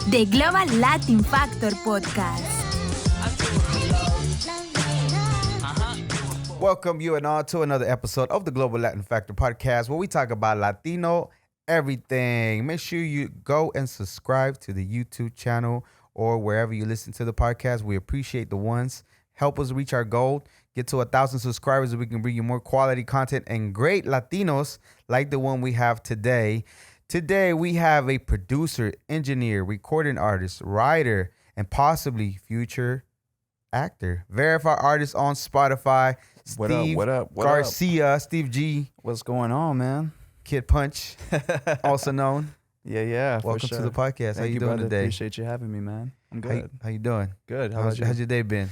The Global Latin Factor Podcast. Welcome you and all to another episode of the Global Latin Factor Podcast, where we talk about Latino everything. Make sure you go and subscribe to the YouTube channel or wherever you listen to the podcast. We appreciate the ones. Help us reach our goal. Get to 1,000 subscribers so we can bring you more quality content and great Latinos like the one we have today. Today, we have a producer, engineer, recording artist, writer, and possibly future actor. Verified artist on Spotify. Steve Garcia, Steve G. What's going on, man? Kid Punch, also known. Yeah. Welcome to the podcast. Thank How you doing brother. today? Appreciate you having me, man. I'm good. How you doing? Good. How about you? How's your day been?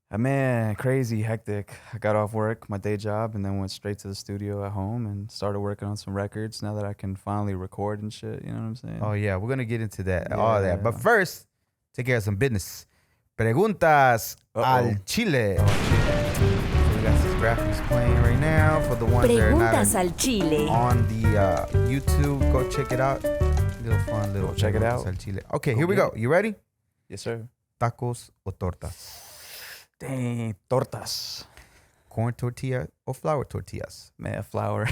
Man, crazy, hectic. I got off work, my day job, and then went straight to the studio at home and started working on some records now that I can finally record and shit. You know what I'm saying? Oh, yeah. We're going to get into that, all that. But first, take care of some business. Preguntas al Chile. We got some graphics playing right now for the ones that are Preguntas not al Chile. on the YouTube. Go check it out. Little fun, little. Go check it out. Al Chile. Okay, here we go. You ready? Yes, sir. Tacos o tortas? Dang, tortas. Corn tortilla or flour tortillas? Man, flour.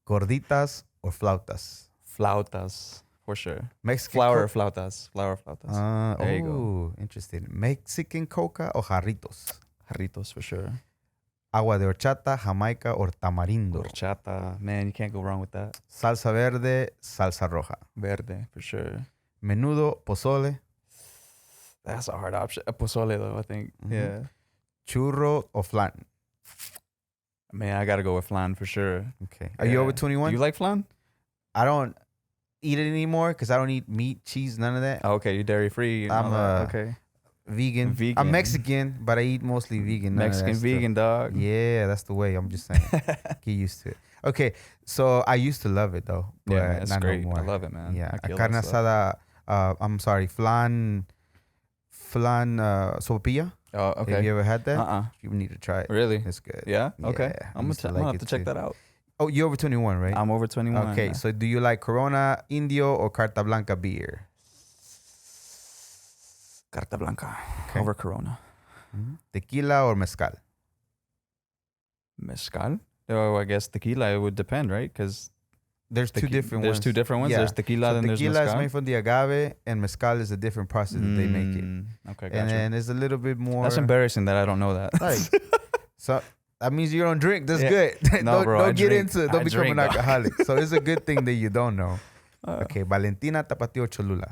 Gorditas or flautas? Flautas, for sure. Mexican Flour flautas. Flour flautas. There you go. Interesting. Mexican coca or jarritos? Jarritos, for sure. Agua de horchata, jamaica or tamarindo? Horchata. Man, you can't go wrong with that. Salsa verde, salsa roja? Verde, for sure. Menudo, pozole? That's a hard option. Pozole, though, I think. Mm-hmm. Yeah. Churro or flan? Man, I got to go with flan for sure. Okay. Are you over 21? Do you like flan? I don't eat it anymore because I don't eat meat, cheese, none of that. Oh, okay, you're dairy-free. I'm okay. Vegan. Vegan. I'm Mexican, but I eat mostly vegan. Mexican vegan, dog. Yeah, that's the way. I'm just saying. Get used to it. Okay, so I used to love it, though. Yeah, it's not great. No more. I love it, man. Yeah, I kill carne that stuff. asada, I'm sorry, flan sopapilla. Oh, okay. Have you ever had that? Uh-uh. You need to try it. Really? It's good. Yeah? Okay. Yeah, I'm used to gonna like have to it check too. that out. Oh, you're over 21, right? I'm over 21. Okay, so do you like Corona, Indio, or Carta Blanca beer? Carta Blanca Okay. over Corona. Mm-hmm. Tequila or mezcal? Mezcal? Oh, I guess tequila, it would depend, right? Because There's two different ones. There's two different ones. Yeah. There's tequila, So then there's tequila mezcal. is made from the agave, and mezcal is a different process that they make it. Okay, And gotcha. then it's a little bit more. That's embarrassing that I don't know that. Like, so that means you don't drink. That's Yeah. good. No, bro, I don't get drink. into it. Don't I become drink, an dog. alcoholic. So it's a good thing that you don't know. Okay, Valentina, Tapatio, Cholula.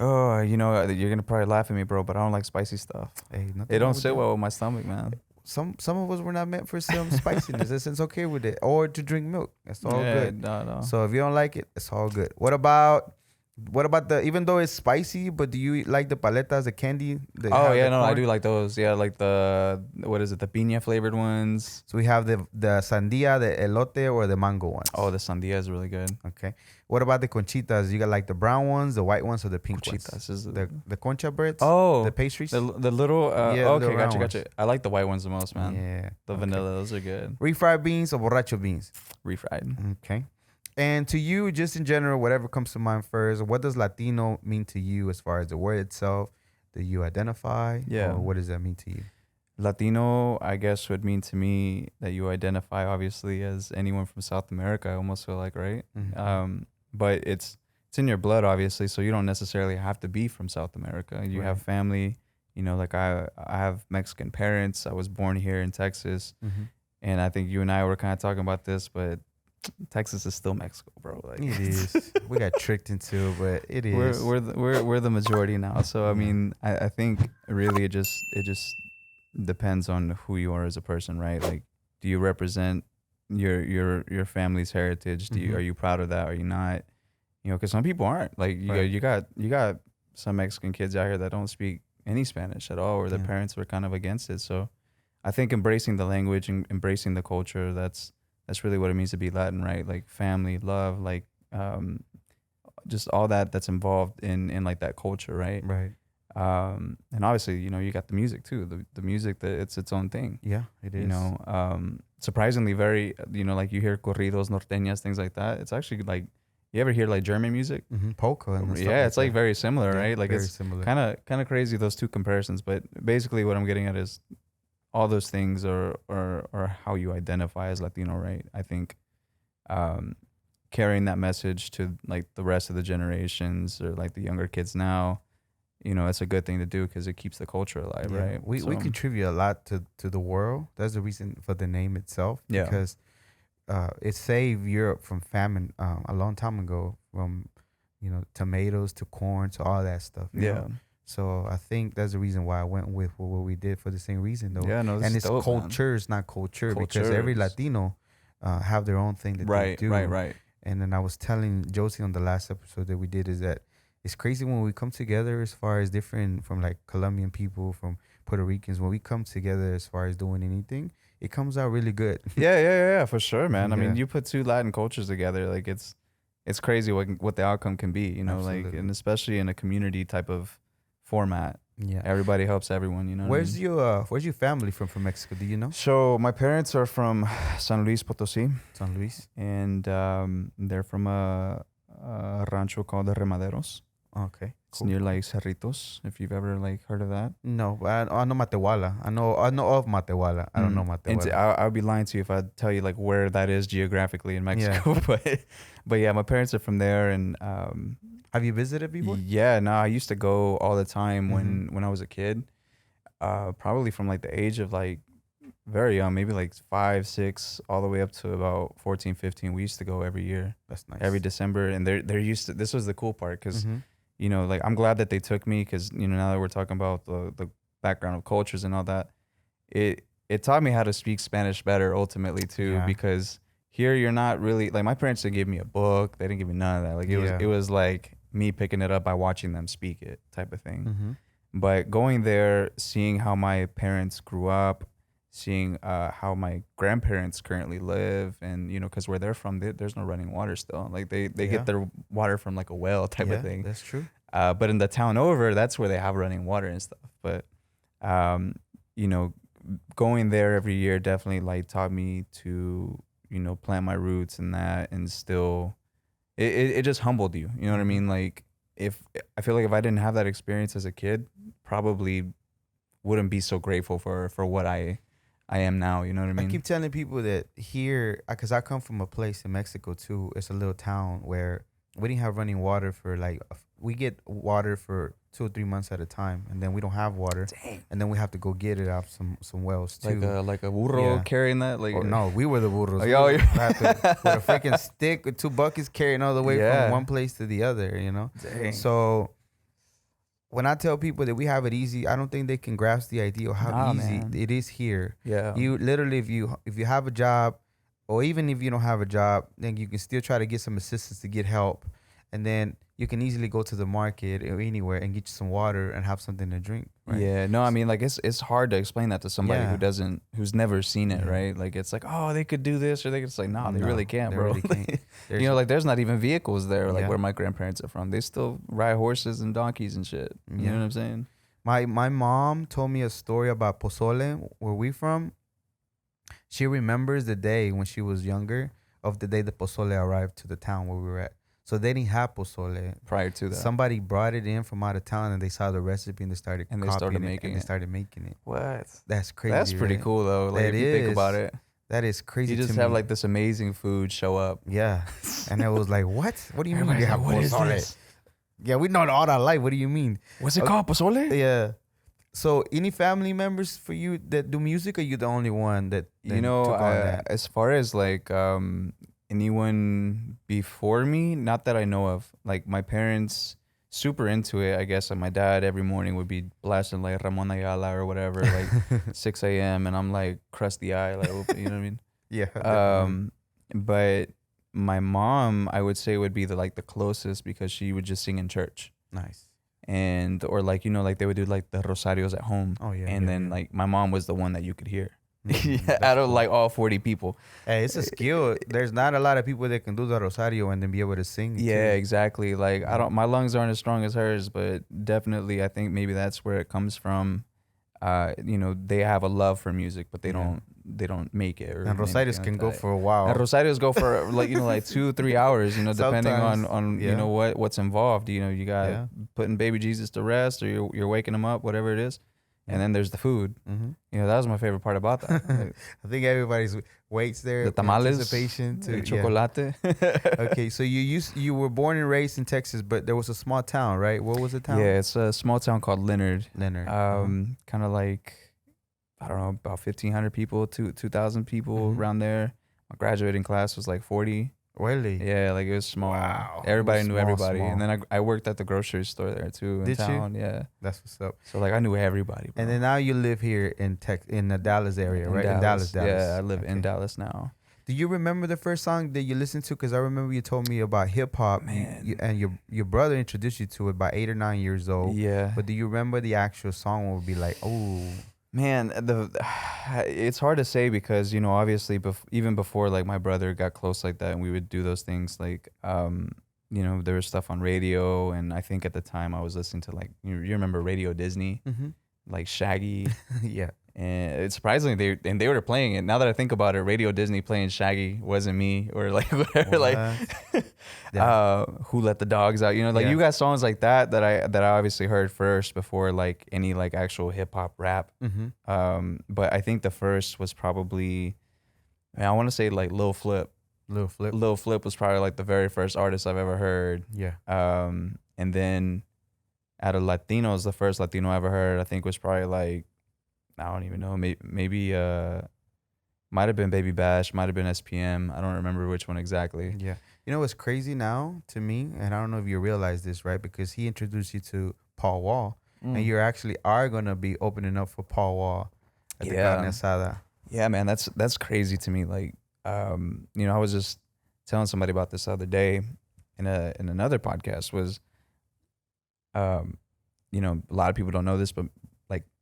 Oh, you know, you're going to probably laugh at me, bro, but I don't like spicy stuff. Hey, It don't sit well with my stomach, man. Some of us were not meant for some spiciness. It's okay with it. Or to drink milk. That's all good. No. So if you don't like it, it's all good. What about the, even though it's spicy, but do you like the paletas, the candy? Oh, yeah, no, I do like those. Yeah, like the, what is it, the piña flavored ones. So we have the sandia, the elote, or the mango ones. Oh, the sandia is really good. Okay. What about the conchitas? You got like the brown ones, the white ones, or the pink ones? Conchitas is The concha breads? Oh, The pastries? the little, Yeah, okay, the round gotcha. I like the white ones the most, man. Yeah. The vanilla, those are good. Refried beans or borracho beans? Refried. Okay. And to you, just in general, whatever comes to mind first, what does Latino mean to you as far as the word itself? Do you identify? Yeah. Or what does that mean to you? Latino, I guess, would mean to me that you identify, obviously, as anyone from South America, I almost feel like, right? Mhm. But it's in your blood, obviously, so you don't necessarily have to be from South America. You have family, you know, like I have Mexican parents. I was born here in Texas, and I think you and I were kind of talking about this, but Texas is still Mexico, bro. Like, It is. We got tricked into it, but it is. We're the majority now. So I mean, I think really it just depends on who you are as a person, right? Like, do you represent your family's heritage? Are you proud of that? Are you not? You know, because some people aren't. Like you got some Mexican kids out here that don't speak any Spanish at all, or their parents were kind of against it. So I think embracing the language and embracing the culture, that's really what it means to be Latin, right? Like family, love, like just all that's involved in like that culture, right? Right. And obviously, you know, you got the music too. The music, that it's its own thing. Yeah, it is. You know, surprisingly very, you know, like you hear corridos, norteñas, things like that. It's actually like, You ever hear like German music? Polka and stuff Yeah, it's like that. very similar, Yeah, right? Like very it's similar. kind of crazy those two comparisons. But basically, what I'm getting at is all those things are how you identify as Latino, right? I think um, carrying that message to like the rest of the generations or like the younger kids now, you know, it's a good thing to do because it keeps the culture alive, Yeah. right? We So, contribute a lot to the world. That's the reason for the name itself. Yeah. Because it saved Europe from famine a long time ago. From tomatoes to corn to all that stuff. you yeah, know? So I think that's the reason why I went with what we did for the same reason though. yeah, no, this And is it's dope, man. cultures, not culture, because every Cultures. Latino have their own thing that they Right, do. right. And then I was telling Josie on the last episode that we did is that it's crazy when we come together as far as different from like Colombian people, from Puerto Ricans. When we come together as far as doing anything, it comes out really good. Yeah, for sure, man. I mean, Yeah. you put two Latin cultures together, like it's crazy what the outcome can be, you know, like, Absolutely. and especially in a community type of format, Yeah. everybody helps everyone, you know. what I mean? Where's your family from Mexico? Do you know? So my parents are from San Luis Potosí, San Luis. and they're from a rancho called the Remaderos. Okay. It's near like Cerritos, if you've ever like heard of that. No, but I know Matehuala. I know of Matehuala. I don't know And Matehuala. I'd be lying to you if I tell you like where that is geographically in Mexico. But yeah, my parents are from there, and Have you visited before? yeah, no, I used to go all the time when I was a kid. Probably from like the age of like very young, maybe like 5, 6, all the way up to about 14, 15. We used to go every year, That's nice. every December, and they're used to. This was the cool part because Mhm. you know, like I'm glad that they took me because you know now that we're talking about the background of cultures and all that, it taught me how to speak Spanish better ultimately too, Yeah. because here you're not really like my parents didn't give me a book, they didn't give me none of that. Like Yeah. it was like me picking it up by watching them speak it type of thing. Mhm. But going there, seeing how my parents grew up, seeing how my grandparents currently live, and you know, because where they're from, there's no running water still. Like they Yeah. get their water from like a well type Yeah, of thing. that's true. But in the town over, that's where they have running water and stuff. But you know, going there every year definitely like taught me to plant my roots in that, and still, it just humbled you. You know what I mean? Like if I feel like if I didn't have that experience as a kid, probably wouldn't be so grateful for what I am now. You know what I I mean? keep telling people that here, because I come from a place in Mexico too. It's a little town where we didn't have running water for like we get water for 2 or 3 months at a time, and then we don't have water. Dang. And then we have to go get it off some wells too. Like a burro Yeah. carrying that. Like Or no, we were the burros. Oh, We yo, would you- have to, with a freaking stick with 2 buckets carrying all the way Yeah. from one place to the other. Dang. So when I tell people that we have it easy, I don't think they can grasp the idea of how Nah, easy man. it is here. Yeah. You literally, if you have a job, or even if you don't have a job, then you can still try to get some assistance to get help, and then you can easily go to the market or anywhere and get you some water and have something to drink. Right? Yeah, no, I mean, like it's hard to explain that to somebody Yeah. who's never seen it, Yeah. right? Like it's like, oh, they could do this, or they could say, no, they No, really can't, they bro. really can't. You know, like there's not even vehicles there, like Yeah. where my grandparents are from. They still ride horses and donkeys and shit. You Yeah. know what I'm saying? My mom told me a story about pozole, where we from. She remembers the day when she was younger, of the day the pozole arrived to the town where we were at. So they didn't have pozole. Prior to that, Somebody brought it in from out of town, and they saw the recipe, and they started And they copying started it, making and they it. started making it. what? That's crazy. That's pretty right? cool though. Like That if you think is. about it, That is crazy. you just to have me. like this amazing food show up. Yeah, and it was like, what? What do you mean you Everybody's have like, what is pozole? this? Yeah, we know it all our life. What do you mean? What's it Okay. called, pozole? Yeah. So, any family members for you that do music, or you the only one that You know, took on that? as far as like anyone before me, not that I know of. Like my parents, super into it. I guess like my dad every morning would be blasting like Ramon Ayala or whatever, like 6 a.m. and I'm like crusty eye, like you know what I mean. Yeah. definitely. But my mom, I would say, would be the closest because she would just sing in church. Nice. And or like like they would do like the rosarios at home. Oh, yeah, And yeah, then yeah. like my mom was the one that you could hear. Mhm, Yeah, that's out of cool. like all 40 people. Hey, it's a skill. There's not a lot of people that can do the rosario and then be able to sing. it, Yeah, too. exactly. Like my lungs aren't as strong as hers, but definitely I think maybe that's where it comes from. You know, they have a love for music, but they Yeah. make it. Or And Rosarios can go for a And while. Rosarios go for like 2-3 hours, depending Sometimes, on yeah. what's involved. You got Yeah. putting baby Jesus to rest, or you're waking him up, whatever it is. Yeah. And then there's the food. Mm-hmm. That was my favorite part about that. Like, I think everybody's waits there. the in tamales, anticipation the to chocolate. Okay, so you were born and raised in Texas, but there was a small town, right? What was the town? Yeah, it's a small town called Leonard. Leonard. Kind of like, I don't know, about 1,500 people, 2,000 people Mhm. around there. My graduating class was like 40. Really? Yeah, like it was small. Wow. Everybody It was knew small, everybody. small. And then I worked at the grocery store there too in Did you? town. Yeah. That's what's up. So like I knew everybody, bro. And then now you live here in the Dallas area, right? In Dallas. Yeah, I live in Okay. Dallas now. Do you remember the first song that you listened to? Because I remember you told me about hip hop, Man. and your brother introduced you to it by 8 or 9 years old. Yeah. But do you remember the actual song? Would be like, oh, Man, it's hard to say because obviously even before like my brother got close like that and we would do those things like there was stuff on radio, and I think at the time I was listening to like you remember Radio Disney, like Shaggy. yeah. And it's surprisingly they were playing it. Now that I think about it, Radio Disney playing Shaggy wasn't me, or like whatever. Like Who Let the Dogs Out? Yeah. You got songs like that I obviously heard first before like any like actual hip hop rap. But I think the first was probably, I want to say like Lil Flip. Lil Flip. Lil Flip was probably like the very first artist I've ever heard. Yeah. And then out of Latinos, the first Latino I ever heard I think was probably like, I don't even know. Maybe might have been Baby Bash, might have been SPM. I don't remember which one exactly. Yeah. You know what's crazy now to me, and I don't know if you realize this, right? Because he introduced you to Paul Wall, and you actually are gonna be opening up for Paul Wall at the Carne Asada. Yeah, man, that's crazy to me. Like, I was just telling somebody about this the other day in another podcast. Was, a lot of people don't know this, but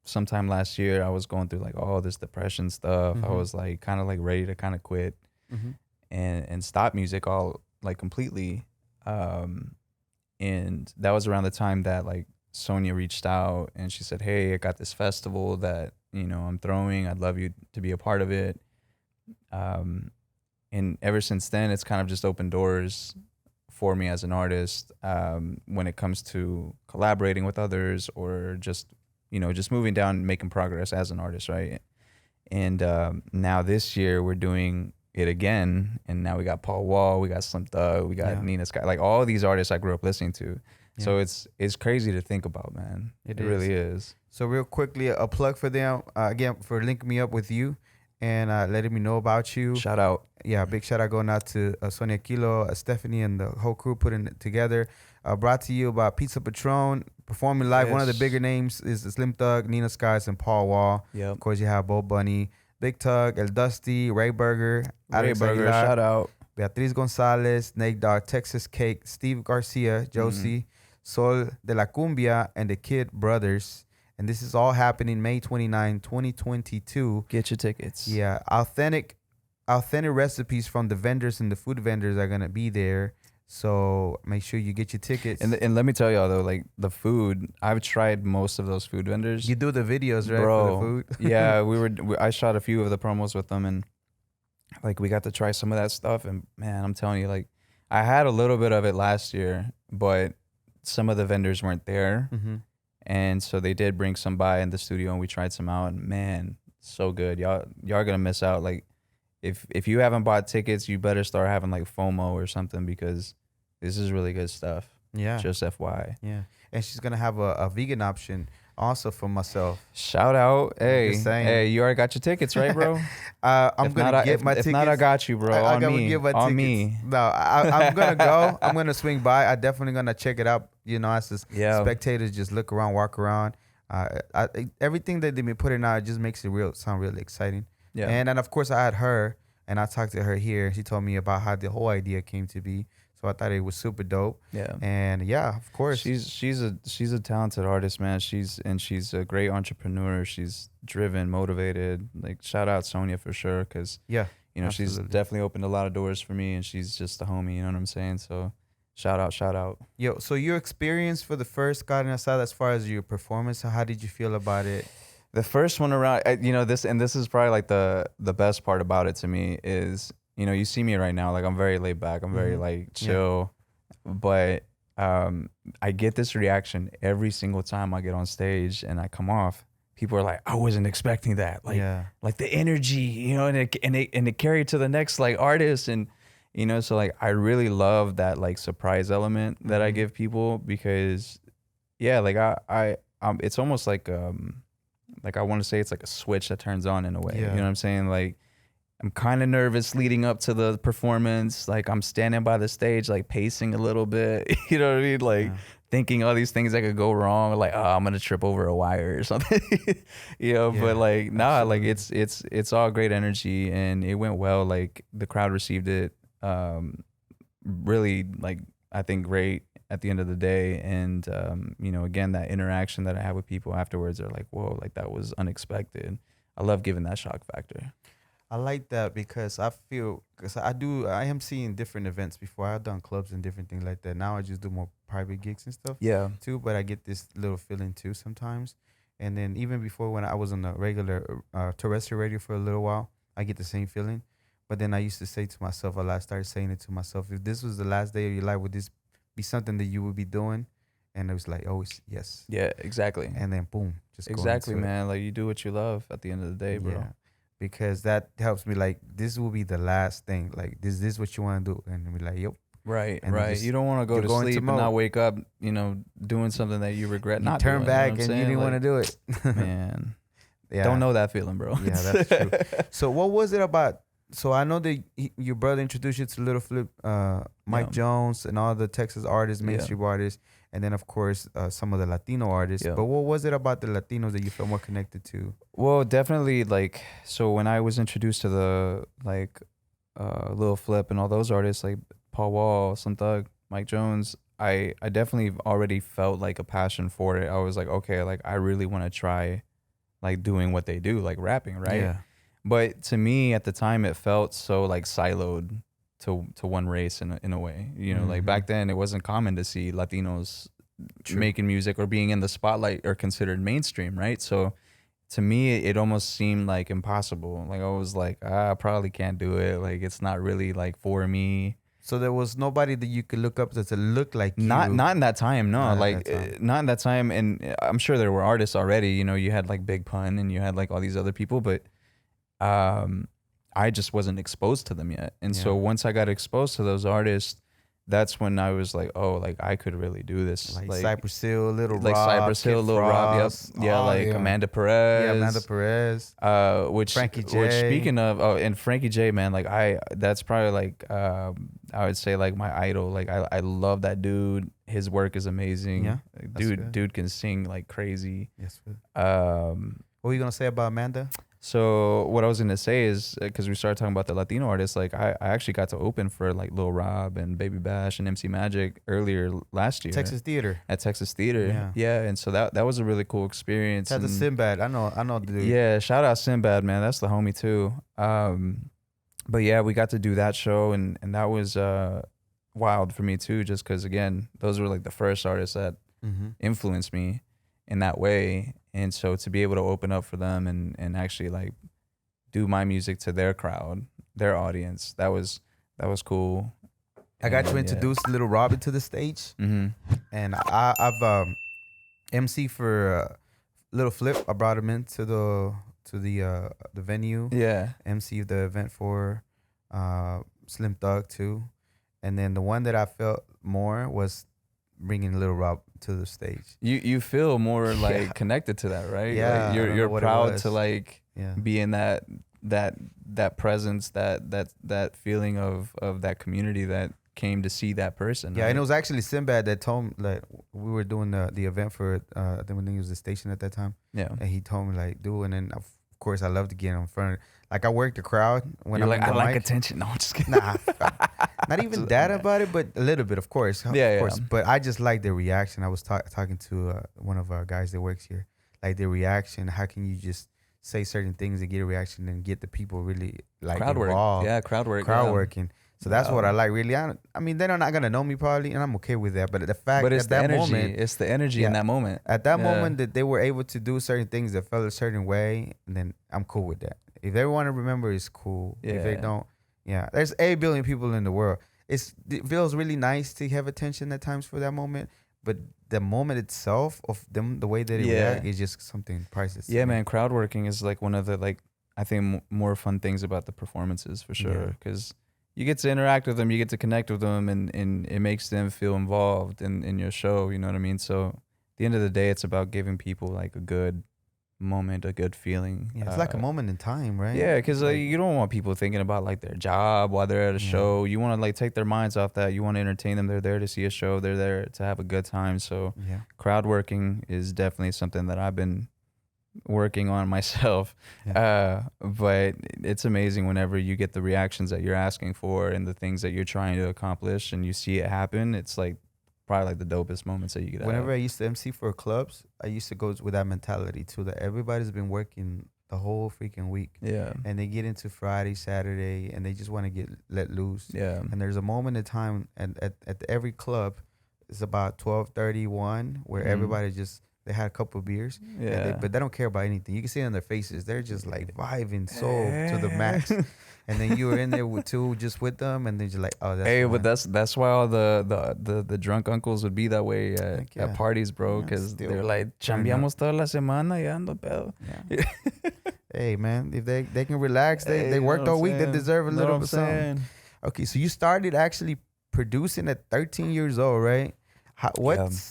sometime last year I was going through like all this depression stuff. I was like kind of like ready to kind of quit and stop music all like completely. And that was around the time that like Sonia reached out and she said, "Hey, I got this festival that, I'm throwing. I'd love you to be a part of it." And ever since then, it's kind of just opened doors for me as an artist, when it comes to collaborating with others or just moving down and making progress as an artist, right? And now this year we're doing it again, and now we got Paul Wall, we got Slim Thug, we got Nina Sky, like all these artists I grew up listening to. Yeah. So it's crazy to think about, man. It really is. So real quickly, a plug for them again for linking me up with you and letting me know about you. Shout out. Yeah, big shout out going out to Sonia Kilo, Stephanie, and the whole crew putting it together. Brought to you by Pizza Patron, performing live. Yes. One of the bigger names is Slim Thug, Nina Skies, and Paul Wall. Yep. Of course, you have Bo Bunny, Big Tug, El Dusty, Ray Burger, Alex Burger, Aguilar, shout out. Beatriz Gonzalez, Nate Dogg, Texas Cake, Steve Garcia, Josie, Sol de la Cumbia, and the Kid Brothers. And this is all happening May 29, 2022. Get your tickets. Yeah, authentic recipes from the vendors and the food vendors are gonna be there. So make sure you get your tickets. And let me tell y'all though, like the food, I've tried most of those food vendors. You do the videos, right? Bro, for the food? yeah, I shot a few of the promos with them, and like we got to try some of that stuff. And man, I'm telling you, like I had a little bit of it last year, but some of the vendors weren't there. And so they did bring some by in the studio, and we tried some out, and man, so good. Y'all are gonna miss out. Like if you haven't bought tickets, you better start having like FOMO or something, because this is really good stuff. Yeah. Just FYI. Yeah. And she's gonna have a vegan option also for myself. Shout out. Hey, you already got your tickets, right, bro? I'm gonna get my tickets. If not, I got you, bro. On me. No, I'm gonna go. I'm gonna swing by. I definitely gonna check it out. As a spectators, just look around, walk around. Everything that they've been putting out just makes it sound really exciting. Yeah. And then of course I had her, and I talked to her here. She told me about how the whole idea came to be. So I thought it was super dope. Yeah. And yeah, of course. She's a talented artist, man. She's a great entrepreneur. She's driven, motivated. Like shout out Sonia for sure, because absolutely. She's definitely opened a lot of doors for me, and she's just a homie. You know what I'm saying? So shout out. Yo, so your experience for the first Carne Asada, as far as your performance, how did you feel about it? The first one around, this is probably like the best part about it to me is, you see me right now, like I'm very laid back, I'm very like chill, but I get this reaction every single time I get on stage and I come off. People are like, I wasn't expecting that, like the energy, and it carried to the next like artist, and so like I really love that like surprise element that I give people, because like I it's almost like I want to say it's like a switch that turns on in a way. You know what I'm saying? Like I'm kind of nervous leading up to the performance. Like I'm standing by the stage, like pacing a little bit. You know what I mean? Like thinking all these things that could go wrong. Like, oh, I'm gonna trip over a wire or something. But like like it's all great energy, and it went well. Like the crowd received it really, like I think great at the end of the day. And again, that interaction that I have with people afterwards are like, whoa, like that was unexpected. I love giving that shock factor. I like that because I am seeing different events before. I've done clubs and different things like that. Now I just do more private gigs and stuff too, but I get this little feeling too sometimes. And then even before, when I was on the regular terrestrial radio for a little while, I get the same feeling. But then I used to say to myself, I started saying it to myself, if this was the last day of your life, would this be something that you would be doing? And it was like, oh, yes. Yeah, exactly. And then boom, just exactly, man. Like you do what you love at the end of the day, bro. Yeah. Because that helps me, like, this will be the last thing. Like, this is what you want to do. And be like, yep. Right, and right. You don't want to go to sleep and not wake up, doing something that you regret not doing. Turn back and you didn't want to do it. Man. Don't know that feeling, bro. Yeah, that's true. So what was it about? So I know that your brother introduced you to Little Flip, Mike Jones, and all the Texas artists, mainstream artists, and then of course some of the Latino artists. But what was it about the Latinos that you felt more connected to? Well, definitely, like, so when I was introduced to the like Lil Flip and all those artists like Paul Wall, Slim Thug, Mike Jones, I definitely already felt like a passion for it. I was like, okay, like I really want to try like doing what they do, like rapping, right? Yeah. But to me at the time, it felt so like siloed to one race in a way. Like back then, it wasn't common to see Latinos making music or being in the spotlight or considered mainstream, right? So to me, it almost seemed like impossible. Like I was like, I probably can't do it. Like it's not really like for me. So there was nobody that you could look up to look like you? Not in that time, no. Not in that time. And I'm sure there were artists already. You had like Big Pun and you had like all these other people, but I just wasn't exposed to them yet. And so once I got exposed to those artists, that's when I was like, oh, like I could really do this. Like Cypress Hill, Little Rob. Like Cypress Hill, Little Rob, yep. Yeah, like Amanda Perez. Yeah, Amanda Perez. Frankie J. Which speaking of, and Frankie J, man, like that's probably like, I would say like my idol. Like I love that dude. His work is amazing. Yeah. Dude can sing like crazy. Yes. What were you going to say about Amanda? So what I was gonna say is, because we started talking about the Latino artists, like I actually got to open for like Lil Rob and Baby Bash and MC Magic earlier last year. Texas Theater. At Texas Theater. Yeah. And so that was a really cool experience. Had the Sinbad. I know the dude. Yeah, shout out Sinbad, man. That's the homie too. But yeah, we got to do that show, and that was wild for me too, just because again, those were like the first artists that influenced me in that way. And so to be able to open up for them and actually like do my music to their crowd, their audience, that was cool. I got you introduced Little Robin to the stage, and I've MC for Little Flip. I brought him into the venue. Yeah, MC the event for Slim Thug too, and then the one that I felt more was bringing Little Rob to the stage. You feel more like connected to that, right? Yeah, like you're proud to like be in that presence, that feeling of that community that came to see that person. Yeah, right? and it was actually Sinbad that told me, like, we were doing the event for I think it was the station at that time. Yeah, and he told me like, do it, and then of course I love to get in front of, like, I work the crowd when I'm like, on the I like mic. attention. No, I'm just kidding. Nah, not even that about it, but a little bit, of course. Of course. But I just like the reaction. I was talking to one of our guys that works here, like the reaction. How can you just say certain things and get a reaction and get the people really like crowd involved? Work. Yeah, crowd work. Crowd working. So that's what I like. Really, I mean, they're not gonna know me probably, and I'm okay with that. But the fact But it's at the that energy. moment, It's the energy in that moment. at that moment that they were able to do certain things that felt a certain way, then I'm cool with that. If they want to remember, it's cool. If they don't, there's 8 billion people in the world. It feels really nice to have attention at times for that moment, but the moment itself of them, the way that they react, is just something priceless. Yeah, man. Crowd working is like one of the I think more fun things about the performances for sure, because you get to interact with them, you get to connect with them, and it makes them feel involved in your show. You know what I mean? So at the end of the day, it's about giving people like a good moment, a good feeling. Yeah, it's like a moment in time, right? Yeah, because you don't want people thinking about like their job while they're at a show. You want to like take their minds off that. You want to entertain them. They're there to see a show. They're there to have a good time. So crowd working is definitely something that I've been working on myself. But it's amazing whenever you get the reactions that you're asking for and the things that you're trying to accomplish and you see it happen. It's like probably like the dopest moments that you get. Whenever I used to MC for clubs, I used to go with that mentality too, that everybody's been working the whole freaking week. Yeah. And they get into Friday, Saturday, and they just want to get let loose. Yeah. And there's a moment in time, and at every club, it's about 12:31, where everybody just, they had a couple of beers, but they don't care about anything. You can see it on their faces. They're just like vibing to the max. And then you were in there just with them, and then you're like, oh, that's but that's why all the drunk uncles would be that way at parties, bro, because they're like, chambeamos toda la semana y ando pedo. Yeah. Hey, man, if they can relax, they worked all week, they deserve a little bit of something. Okay, so you started actually producing at 13 years old, right?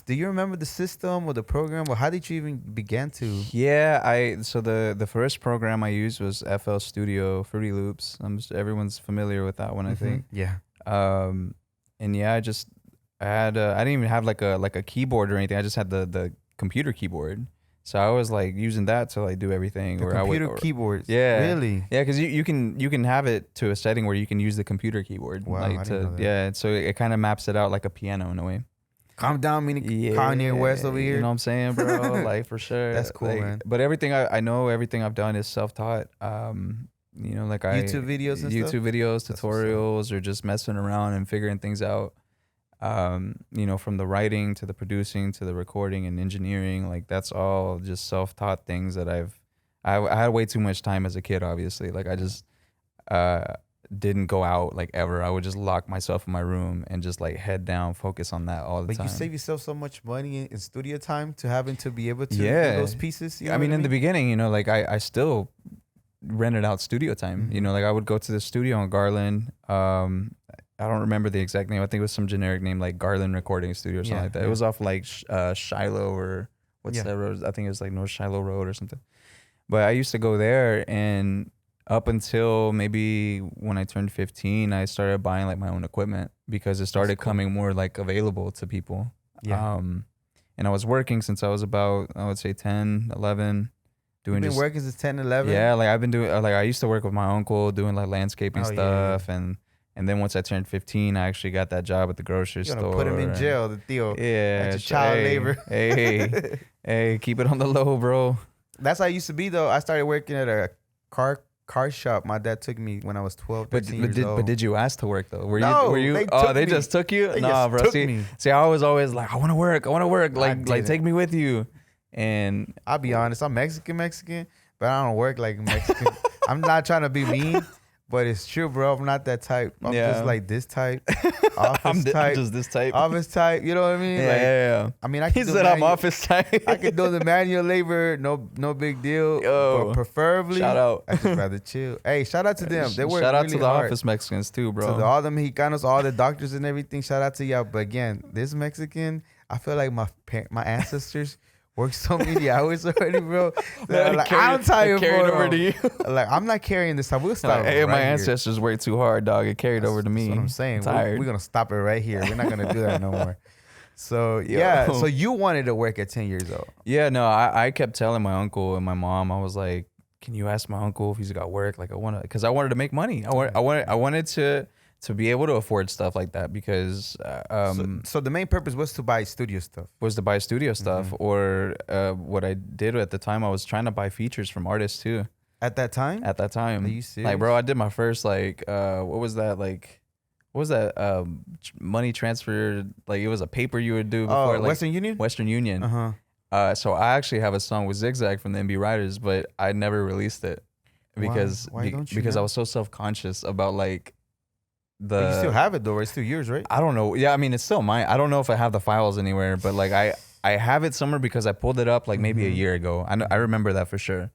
Do you remember the system or the program, or how did you even begin to? Yeah, so the first program I used was FL Studio, Fruity Loops. Everyone's familiar with that one, I think. Yeah. And yeah, I didn't even have like a keyboard or anything. I just had the computer keyboard. So I was like using that to like do everything. The computer keyboards. Yeah. Really? Yeah, because you can have it to a setting where you can use the computer keyboard. Wow, like I didn't know that. Yeah, so it kind of maps it out like a piano in a way. Calm down, meaning Kanye West over here. You know what I'm saying, bro? Like for sure. That's cool, man. But everything I know, everything I've done is self-taught. You know, like YouTube videos and YouTube stuff? videos, tutorials, or just messing around and figuring things out. You know, from the writing to the producing to the recording and engineering, like that's all just self-taught things that I had way too much time as a kid, obviously. Like I just didn't go out like ever. I would just lock myself in my room and just like head down, focus on that all the time. But you save yourself so much money in studio time to having to be able to do those pieces. You know I mean, in the beginning, you know, like I still rented out studio time. You know, like I would go to the studio in Garland. I don't remember the exact name. I think it was some generic name like Garland Recording Studio or something like that. It was off like Shiloh or what's that road? I think it was like North Shiloh Road or something. But I used to go there, and up until maybe when I turned 15, I started buying like my own equipment because it started coming more like available to people. Yeah. And I was working since I was about, I would say 10, 11. You've been working since 10, 11? Yeah, like I've been doing, like I used to work with my uncle doing like landscaping stuff. And then once I turned 15, I actually got that job at the grocery store. Put him in jail, the Theo. Yeah. That's child labor. Hey, keep it on the low, bro. That's how I used to be, though. I started working at a car shop. My dad took me when I was 12, 13 years old. But did you ask to work, though? Were you? They just took you? They nah, bro. Me. See, I was always like, I want to work. Like take me with you. And I'll be honest, I'm Mexican, but I don't work like Mexican. I'm not trying to be mean, but it's true, bro. I'm not that type. I'm just like this type. Office type. I'm just this type. Office type. You know what I mean? Yeah. I mean, He said I'm office type. I could do the manual labor. No big deal. But preferably, shout out. I just rather chill. Hey, shout out to them. They work shout out really to the hard. office Mexicans too, bro. To all the Mexicanos, all the doctors and everything. Shout out to y'all. But again, this Mexican, I feel like my ancestors worked so many hours already, bro. Like, I'm tired, carried bro. over to you. Like, I'm not carrying this time. We'll stop. Hey, right my here. ancestors worked too hard, dog. It carried over to me. That's what I'm saying. Tired. We're gonna stop it right here. We're not gonna do that no more. So yeah. So you wanted to work at 10 years old? Yeah. No, I kept telling my uncle and my mom. I was like, "Can you ask my uncle if he's got work? Like, because I wanted to make money. I wanted to be able to afford stuff like that because so the main purpose was to buy studio stuff. Or what I did at the time, I was trying to buy features from artists too. At that time? At that time. Are you serious? Like, bro, I did my first what was that, like what was that money transfer, like it was a paper you would do before, like Western Union. Western Union. Uh-huh. So I actually have a song with Zigzag from the MB Riders, but I never released it because Why don't you because I now? was so self-conscious about like But you still the have it though. It's 2 years, right? I don't know. Yeah, I mean it's still mine. I don't know if I have the files anywhere, but like I have it somewhere because I pulled it up like maybe a Mhm. year ago. I remember that for sure.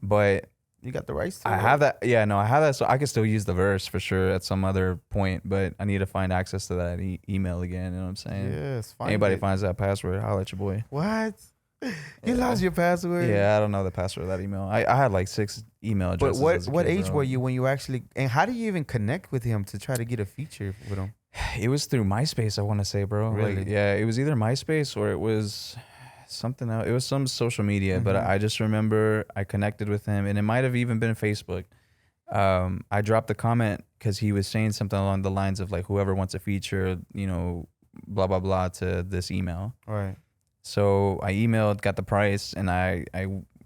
But You got the rights to I it. have that. Yeah, no, I have that. So I could still use the verse for sure at some other point, but I need to find access to that email again. You know what I'm saying? Yes. Find Anybody it. finds that password, holler at your boy. What? You Yeah. lost your password. Yeah, I don't know the password of that email. I had like 6 email But addresses. what as a what kid, age bro. were you when you actually? And how do you even connect with him to try to get a feature with him? It was through MySpace, I want to say, bro. Really? Like, yeah, it was either MySpace or it was something else. It was some social media, but Mhm. I just remember I connected with him, and it might have even been Facebook. I dropped a comment because he was saying something along the lines of like, whoever wants a feature, you know, blah blah blah to this email. All right. So I emailed, got the price, and I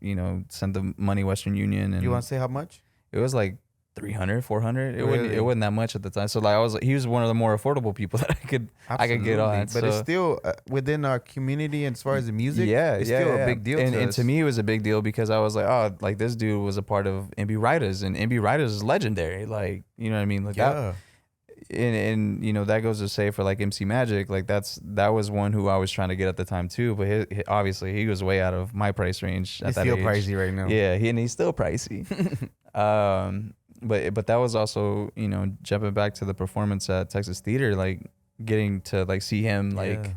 you know sent the money Western Union, and You want to say how much? it was like 300, 400. It wasn't Really? it wasn't that much at the time. So like he was one of the more affordable people that I could get Absolutely. on. But it's So- still within our community, and as far as the music, yeah, it's yeah, still yeah. a big deal. And to and us. to me, it was a big deal because I was like, oh, like this dude was a part of MB Riders, and MB Riders is legendary. Like, you know what I mean? Like that. yeah, And you know that goes to say for like MC Magic, like that was one who I was trying to get at the time too. But obviously he was way out of my price range at it's that still age. pricey right now. Yeah, and he's still pricey. But that was also, you know, jumping back to the performance at Texas Theater, like getting to like see him like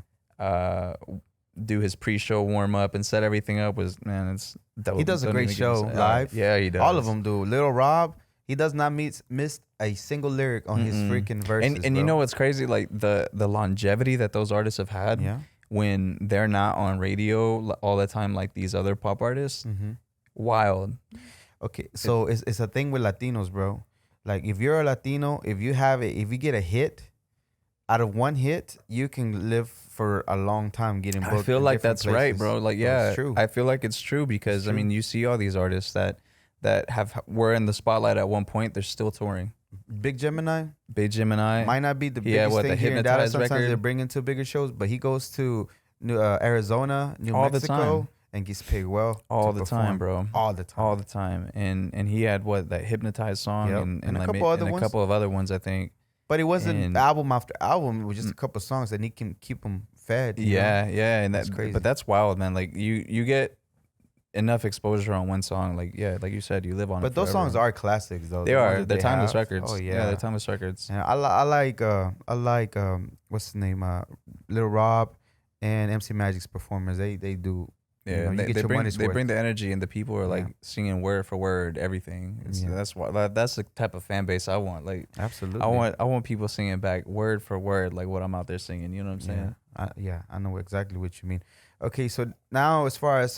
do his pre-show warm up and set everything up was, man, it's dope. He does a Don't great even get me show started. live. Yeah, he does. All of them do. Little Rob, he does not miss a single lyric on his freaking verses. And you bro. know what's crazy? Like the longevity that those artists have had Yeah. when they're not on radio all the time, like these other pop artists. Mm-hmm. Wild. Okay, so it's a thing with Latinos, bro. Like if you're a Latino, if you get a hit, out of one hit, you can live for a long time getting booked. I feel in like different that's right, places. bro. Like, So yeah, it's true. I feel like it's true because I true. mean, you see all these artists that were in the spotlight at one point. They're still touring. Big Gemini Big Gemini. might not be the Yeah, biggest what, thing the here in Dallas. Hypnotized Sometimes record? they bring into bigger shows, but he goes to Arizona, New All the Mexico, time. and gets paid well all to the time, perform. bro. All the time. All the time. And he had that Hypnotized song Yep. and And a like couple other and ones. a couple of other ones, I think. But it wasn't And- album after album. It was just a couple songs, and he can keep them fed. you know? Yeah, and That's crazy. But that's wild, man. Like you get enough exposure on one song, like like you said, you live on it. But those forever. songs are classics, though. They the ones are. that They're they timeless have. records. Oh yeah, they're timeless records. Yeah, I like what's his name? Little Rob and MC Magic's performers. They do. Yeah, you know, you they, get they your bring money's they worth. bring the energy, and the people are like Yeah. singing word for word everything. Yeah. That's why that's the type of fan base I want. Like Absolutely. I want people singing back word for word, like what I'm out there singing. You know what I'm saying? I know exactly what you mean. Okay, so now as far as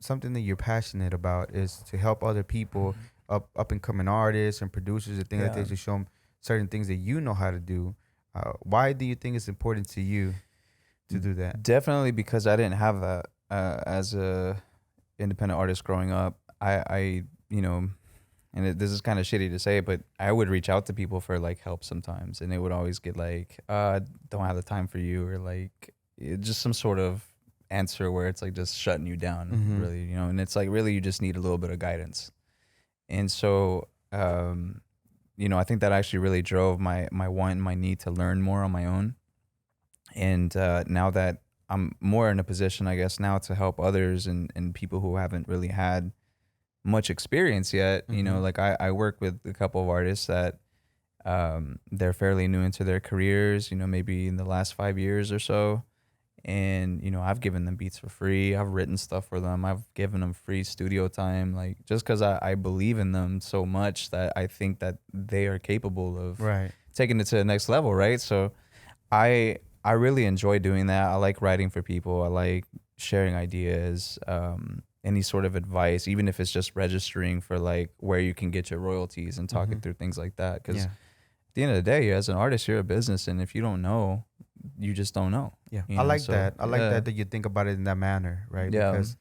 something that you're passionate about is to help other people, up and coming artists and producers and things like Yeah. that, to show them certain things that you know how to do. Why do you think it's important to you to do that? Definitely because I didn't have that as a independent artist growing up. I you know, and this is kind of shitty to say, but I would reach out to people for like help sometimes, and they would always get like, don't have the time for you, or like just some sort of answer where it's like just shutting you down, Mhm. really, you know. And it's like really you just need a little bit of guidance. And so you know, I think that actually really drove my want and my need to learn more on my own. And now that I'm more in a position, I guess, now to help others and people who haven't really had much experience yet, you know, Mhm. like I work with a couple of artists that they're fairly new into their careers, you know, maybe in the last 5 years or so. And, you know, I've given them beats for free. I've written stuff for them. I've given them free studio time, like just because I believe in them so much that I think that they are capable of Right. taking it to the next level, right? So I really enjoy doing that. I like writing for people. I like sharing ideas, any sort of advice, even if it's just registering for like where you can get your royalties and talking Mhm. through things like that. Because Yeah. at the end of the day, as an artist, you're a business, and if you don't know, you just don't know. Yeah, You I know, like so, that. I like yeah. that you think about it in that manner, right? Yeah. Because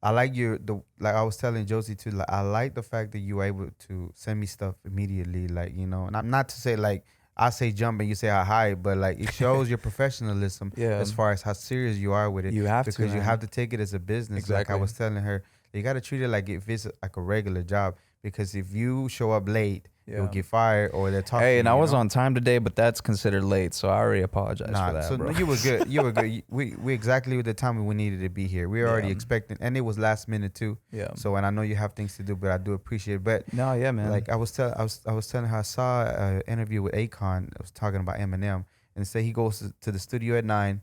I like like I was telling Josie too. Like I like the fact that you were able to send me stuff immediately. Like, you know, and I'm not to say like I say jump and you say how high, but like it shows your professionalism Yeah. as far as how serious you are with it. You have to, because you man. have to take it as a business. Like I Exactly. was telling her, you got to treat it like if it's like a regular job. Because if you show up late, you'll Yeah. get fired or they'll talk to Hey, you. and I you was know? on time today, but that's considered late, so I already apologize for that, so bro. you were good. You were good. We exactly the time we needed to be here. We were already Yeah. expecting, and it was last minute too. Yeah. So, and I know you have things to do, but I do appreciate it. But No, yeah, man. like I was telling her, I saw an interview with Akon. I was talking about Eminem, and it said he goes to the studio at 9,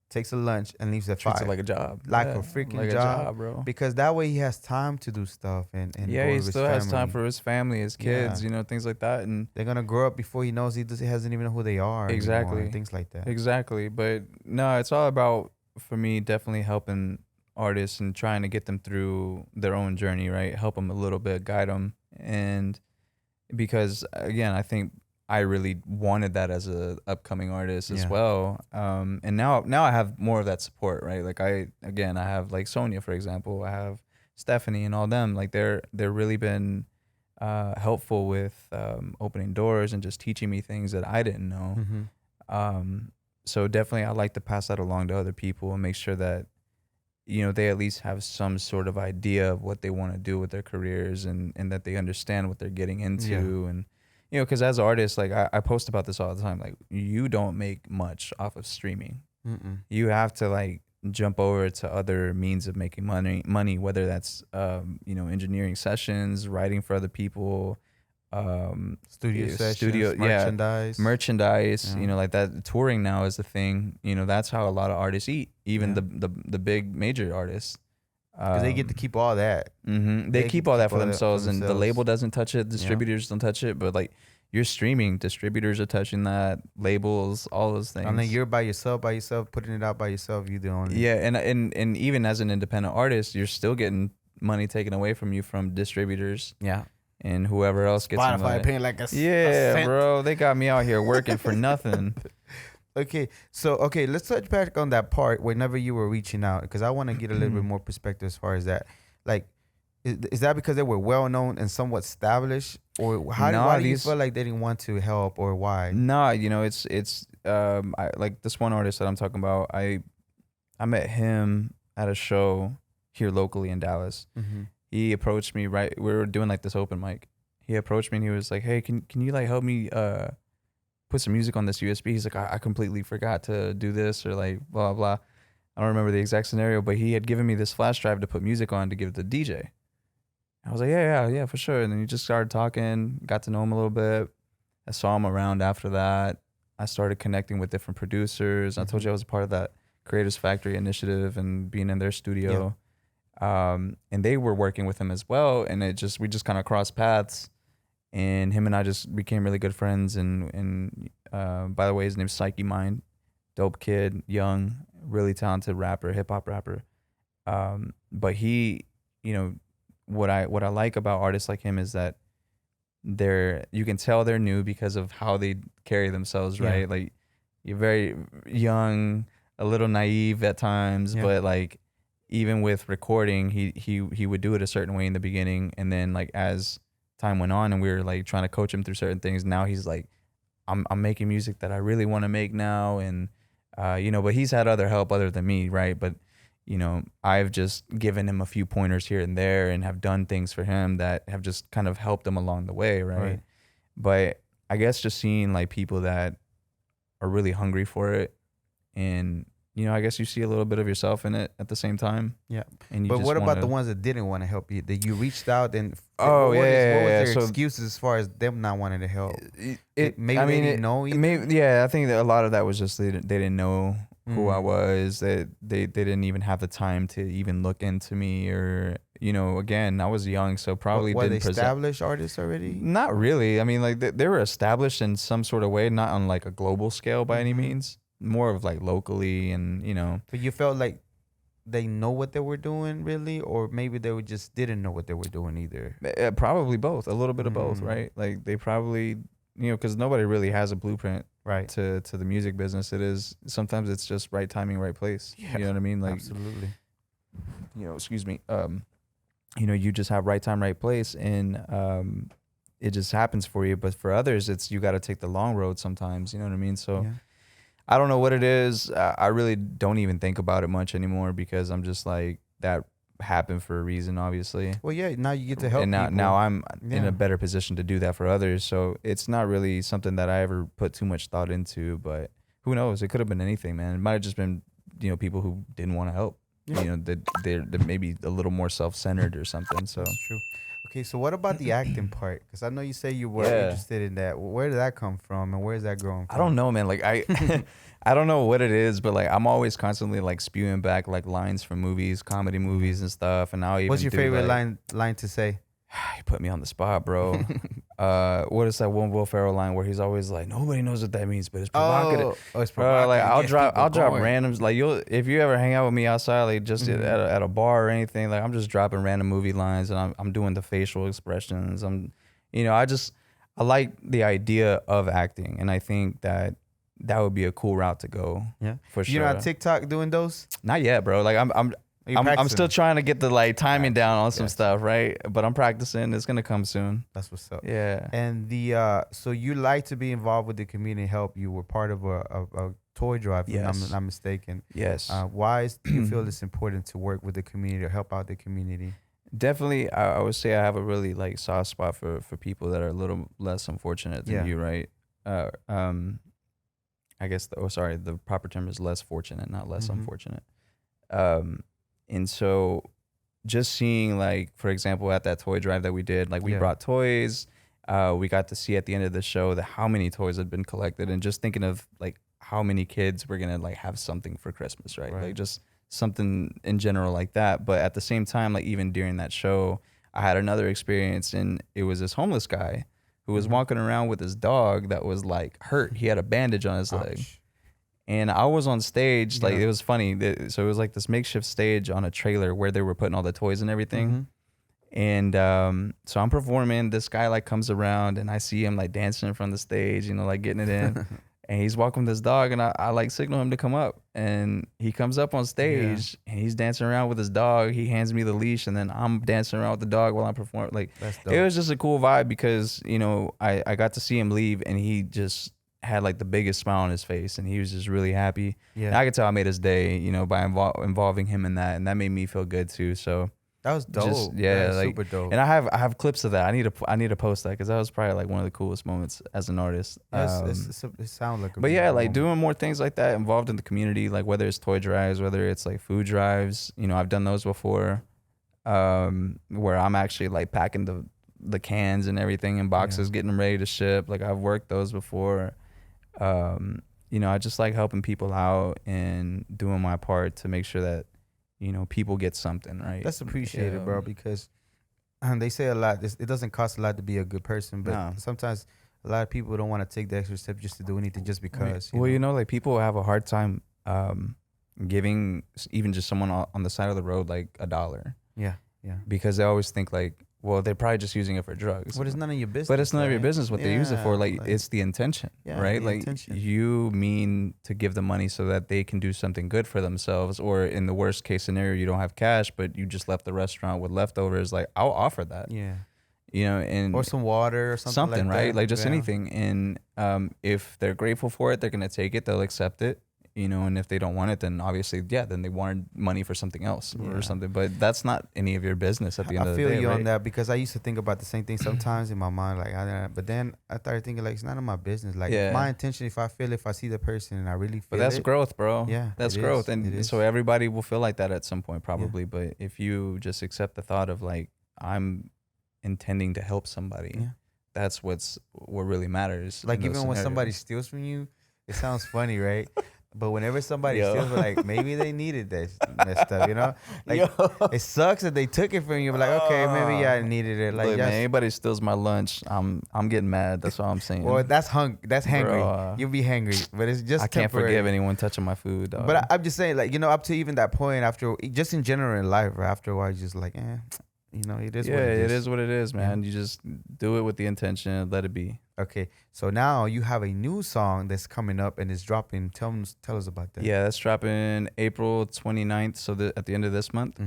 takes a lunch, and leaves at Treats 5. it like a job. Like Yeah, a freaking like job, bro. because that way he has time to do stuff and Yeah, go he with his still has time family. for his family, his kids, Yeah. you know, things like that. And They're gonna grow up before he knows he hasn't even know who they are anymore, Exactly. and things like that. Exactly. But no, it's all about, for me, definitely helping artists and trying to get them through their own journey, right? Help them a little bit, guide them. And because, again, I think I really wanted that as a upcoming artist as Yeah. well. And now I have more of that support, right? Like I have like Sonia, for example. I have Stephanie and all them. Like they're really been helpful with opening doors and just teaching me things that I didn't know. Mm-hmm. So definitely I like to pass that along to other people and make sure that, you know, they at least have some sort of idea of what they want to do with their careers and that they understand what they're getting into. Yeah. And, you know, because as artists, like I post about this all the time, like you don't make much off of streaming. Mm-mm. You have to like jump over to other means of making money, whether that's, you know, engineering sessions, writing for other people, Studio sessions, merchandise, Yeah. you know, like that. Touring now is the thing, you know, that's how a lot of artists eat, even Yeah. the big major artists. Because they get to keep all that. They keep all that for themselves, and the themselves. label doesn't touch it, distributors don't touch it, but like you're streaming, distributors are touching that, labels, all those things. And then you're by yourself, putting it out by yourself. You the only. Yeah, and even as an independent artist, you're still getting money taken away from you from distributors Yeah. and whoever else gets Spotify involved. paying like a Yeah, cent. bro, they got me out here working for nothing. Okay, so let's touch back on that part whenever you were reaching out, because I want to get a little bit more perspective as far as that. Like, is that because they were well known and somewhat established, or why do you feel like they didn't want to help, or why? Nah, you know, it's I like this one artist that I'm talking about. I met him at a show here locally in Dallas. Mm-hmm. He approached me, right? We were doing like this open mic. He approached me and he was like, "Hey, can you like help me put some music on this USB?" He's like, I completely forgot to do this, or like blah blah. I don't remember the exact scenario, but he had given me this flash drive to put music on to give the DJ. I was like, yeah, for sure. And then he just started talking, got to know him a little bit. I saw him around after that. I started connecting with different producers. I told you I was a part of that Creators Factory initiative and being in their studio. And they were working with him as well. And we just kind of crossed paths. And him and I just became really good friends. And by the way, his name's Psyche Mind. Dope kid, young, really talented rapper, hip hop rapper. But he, you know, what I like about artists like him is that you can tell they're new because of how they carry themselves, right? Yeah. Like you're very young, a little naive at times, but like even with recording, he would do it a certain way in the beginning, and then like as time went on and we were like trying to coach him through certain things, now he's like, I'm making music that I really want to make now, and you know, but he's had other help other than me, right? But you know, I've just given him a few pointers here and there and have done things for him that have just kind of helped him along the way, right? But I guess just seeing like people that are really hungry for it, and you know, I guess you see a little bit of yourself in it at the same time. Yeah. And But what about the ones that didn't want to help you? That you reached out and what was their excuses as far as them not wanting to help? Maybe they didn't know either? I think that a lot of that was just they didn't know who I was. They didn't even have the time to even look into me, or you know, again, I was young, so probably were didn't they established artists already? Not really. I mean, like they were established in some sort of way, not on like a global scale by any means. More of like locally, and you know. But you felt like they know what they were doing, really, or maybe they just didn't know what they were doing either. Probably both, a little bit of both, right? Like they probably, you know, because nobody really has a blueprint, right, to the music business. It is sometimes it's just right timing, right place. Yeah, you know what I mean? Like absolutely. You know, excuse me. You know, you just have right time, right place, and it just happens for you. But for others, it's you got to take the long road sometimes. You know what I mean? So I don't know what it is. I really don't even think about it much anymore because I'm just like, that happened for a reason, obviously. Well, yeah, now you get to help and people. now I'm in a better position to do that for others. So it's not really something that I ever put too much thought into, but who knows? It could have been anything, man. It might have just been, people who didn't want to help. Yeah. They're maybe a little more self-centered or something. So that's true. Okay, so what about the acting part? Because I know you say you were interested in that. Where did that come from, and where's that growing from? I don't know, man. Like I don't know what it is, but like I'm always constantly like spewing back like lines from movies, comedy movies and stuff. And now what's your favorite line to say? You put me on the spot, bro. What is that one Will Ferrell line where he's always like, nobody knows what that means, but it's provocative. Oh, it's provocative. Like I'll drop randoms. Like if you ever hang out with me outside, like just at a bar or anything, like I'm just dropping random movie lines and I'm doing the facial expressions. I like the idea of acting, and I think that would be a cool route to go. Yeah, for sure. You're on TikTok doing those? Not yet, bro. Like I'm still trying to get the like timing down on some stuff, right? But I'm practicing. It's gonna come soon. That's what's up. Yeah. And so you like to be involved with the community help. You were part of a toy drive, if I'm not mistaken. Yes. Why do you feel it's important to work with the community or help out the community? Definitely, I would say I have a really like soft spot for people that are a little less unfortunate than you, right? I guess the proper term is less fortunate, not less unfortunate. And so just seeing, like, for example, at that toy drive that we did, like we brought toys, we got to see at the end of the show how many toys had been collected, and just thinking of like how many kids were gonna like have something for Christmas, right? Like just something in general like that. But at the same time, like even during that show, I had another experience, and it was this homeless guy who was walking around with his dog that was like hurt. He had a bandage on his leg. And I was on stage, like it was funny. So it was like this makeshift stage on a trailer where they were putting all the toys and everything. And so I'm performing. This guy like comes around, and I see him like dancing in front of the stage, like getting it in. And he's walking with his dog, and I like signal him to come up. And he comes up on stage, and he's dancing around with his dog. He hands me the leash, and then I'm dancing around with the dog while I'm performing. Like it was just a cool vibe because I got to see him leave, and he just had like the biggest smile on his face, and he was just really happy. Yeah, and I could tell I made his day, by involving him in that, and that made me feel good too. So that was dope. Like super dope. And I have clips of that. I need to post that because that was probably like one of the coolest moments as an artist. It sounds like. But yeah, like doing more things like that involved in the community, like whether it's toy drives, whether it's like food drives. I've done those before, where I'm actually like packing the cans and everything in boxes, getting them ready to ship. Like I've worked those before. I just like helping people out and doing my part to make sure that people get something, right? That's appreciated, bro, because they say a lot. It doesn't cost a lot to be a good person, but sometimes a lot of people don't want to take the extra step just to do anything just because. Like people have a hard time giving even just someone on the side of the road like $1. Yeah. Because they always think like, well, they're probably just using it for drugs. But it's none of your business. But it's none of your business what they use it for. Like it's the intention, right? Like you mean to give them money so that they can do something good for themselves, or in the worst case scenario, you don't have cash, but you just left the restaurant with leftovers. Like I'll offer that. Yeah. And or some water or something like right? that. Like just anything. And if they're grateful for it, they're gonna take it. They'll accept it. And if they don't want it, then obviously, then they wanted money for something else or something. But that's not any of your business at the end of the day. I feel you right? on that, because I used to think about the same thing sometimes in my mind. But then I started thinking like, it's none of my business. Like my intention, if I see the person and I really feel But that's growth, bro. Yeah, that's growth. And so everybody will feel like that at some point probably. Yeah. But if you just accept the thought of like, I'm intending to help somebody, that's what really matters. Like even when somebody steals from you, it sounds funny, right? But whenever somebody steals, like maybe they needed that stuff, Like it sucks that they took it from you, but like okay, maybe I needed it. Like look, man, anybody steals my lunch, I'm getting mad. That's all I'm saying. Well, that's hangry. You'll be hangry, but it's just I can't forgive anyone touching my food, dog. But I'm just saying, like up to even that point, after just in general in life, after a while, you're just like, it is. What it is. It is what it is, man. You just do it with the intention, let it be. Okay, so now you have a new song that's coming up and it's dropping. Tell us about that. Yeah, that's dropping April 29th, so at the end of this month.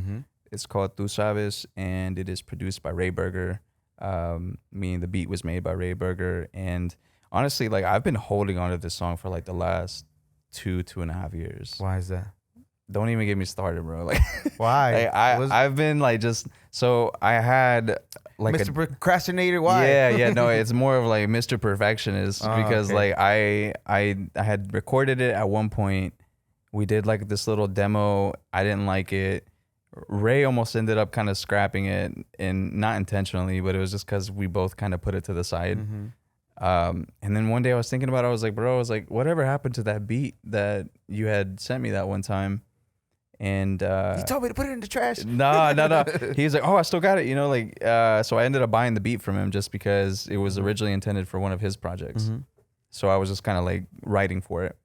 It's called Tu Sabes, and it is produced by Ray Berger. Meaning the beat was made by Ray Berger. And honestly, like I've been holding on to this song for like the last 2.5 years. Why is that? Don't even get me started, bro. Like Why? I've been like just so I had like Mr. Procrastinator. Why? Yeah, no, it's more of like Mr. Perfectionist because okay. like I had recorded it at one point. We did like this little demo. I didn't like it. Ray almost ended up kind of scrapping it, and not intentionally, but it was just because we both kind of put it to the side. And then one day I was thinking about it. I was like, bro, I was like, whatever happened to that beat that you had sent me that one time? And he told me to put it in the trash. No. He's like, oh, I still got it, you know, like so I ended up buying the beat from him just because it was originally intended for one of his projects. So I was just kind of like writing for it.